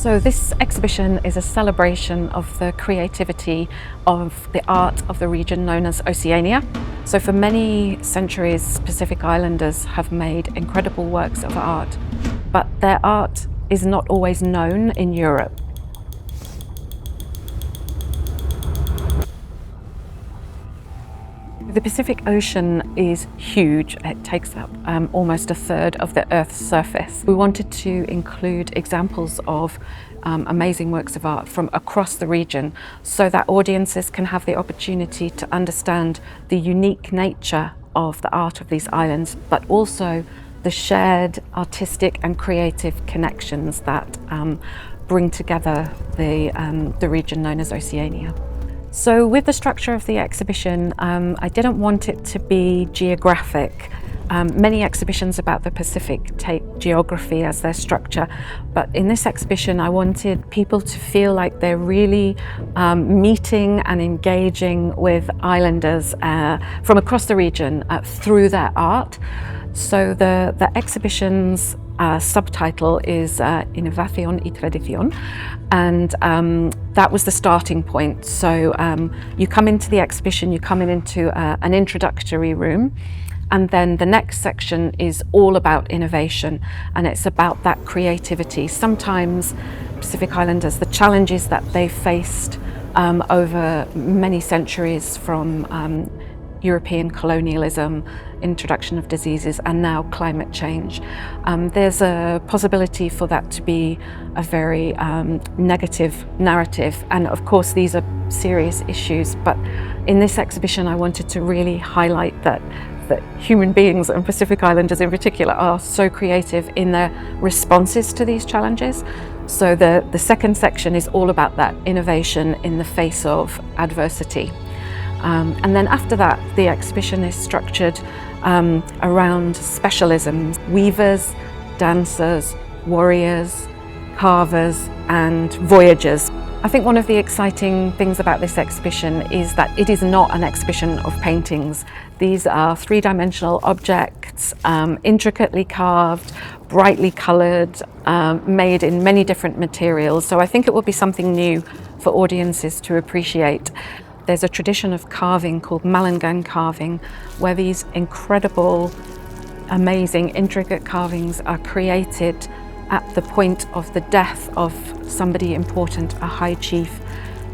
So this exhibition is a celebration of the creativity of the art of the region known as Oceania. So for many centuries, Pacific Islanders have made incredible works of art, but their art is not always known in Europe. The Pacific Ocean is huge. It takes up almost a third of the Earth's surface. We wanted to include examples of amazing works of art from across the region so that audiences can have the opportunity to understand the unique nature of the art of these islands, but also the shared artistic and creative connections that bring together the region known as Oceania. So with the structure of the exhibition, I didn't want it to be geographic. Many exhibitions about the Pacific take geography as their structure, but in this exhibition I wanted people to feel like they're really meeting and engaging with islanders from across the region through their art. So the exhibition's subtitle is Innovación y Tradición, and that was the starting point. So you come into the exhibition, you come into an introductory room, and then the next section is all about innovation, and it's about that creativity. Sometimes Pacific Islanders, the challenges that they faced over many centuries from European colonialism, introduction of diseases, and now climate change. There's a possibility for that to be a very negative narrative, and of course these are serious issues, but in this exhibition I wanted to really highlight that human beings, and Pacific Islanders in particular, are so creative in their responses to these challenges. So the second section is all about that innovation in the face of adversity. And then after that, the exhibition is structured around specialisms: weavers, dancers, warriors, carvers, and voyagers. I think one of the exciting things about this exhibition is that it is not an exhibition of paintings. These are three-dimensional objects, intricately carved, brightly coloured, made in many different materials. So I think it will be something new for audiences to appreciate. There's a tradition of carving called Malangang carving, where these incredible, amazing, intricate carvings are created at the point of the death of somebody important, a high chief.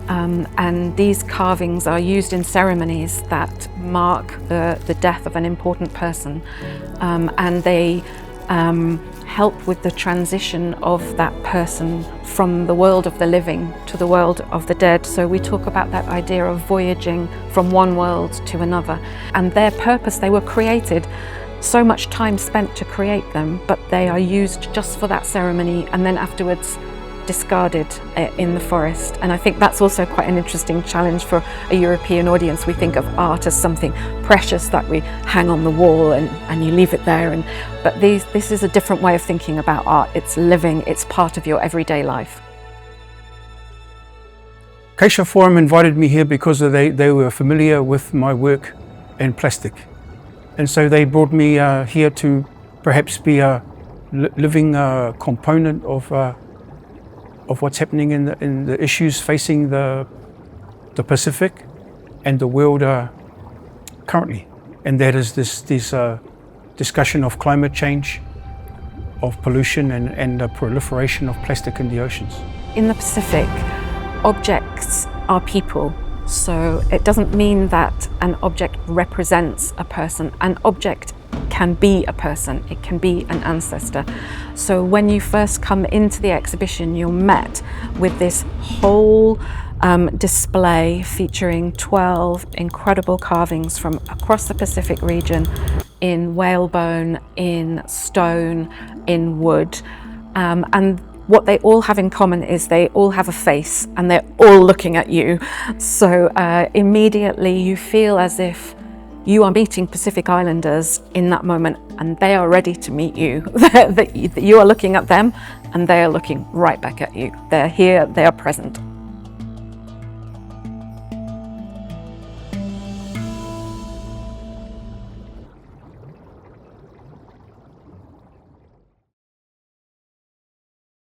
And these carvings are used in ceremonies that mark the death of an important person. And they help with the transition of that person from the world of the living to the world of the dead. So we talk about that idea of voyaging from one world to another. And their purpose, they were created, so much time spent to create them, but they are used just for that ceremony and then afterwards discarded in the forest. And I think that's also quite an interesting challenge for a European audience. We think of art as something precious that we hang on the wall and you leave it there. But this is a different way of thinking about art. It's living, it's part of your everyday life. Caixa Forum invited me here because they were familiar with my work in plastic. And so they brought me here to perhaps be a living component of what's happening in the issues facing the Pacific and the world currently. And that is this discussion of climate change, of pollution, and the proliferation of plastic in the oceans. In the Pacific, objects are people. So it doesn't mean that an object represents a person. An object can be a person, it can be an ancestor. So when you first come into the exhibition, you're met with this whole display featuring 12 incredible carvings from across the Pacific region in whalebone, in stone, in wood. And what they all have in common is they all have a face and they're all looking at you. So immediately you feel as if you are meeting Pacific Islanders in that moment and they are ready to meet you. That you are looking at them and they are looking right back at you. They're here, they are present.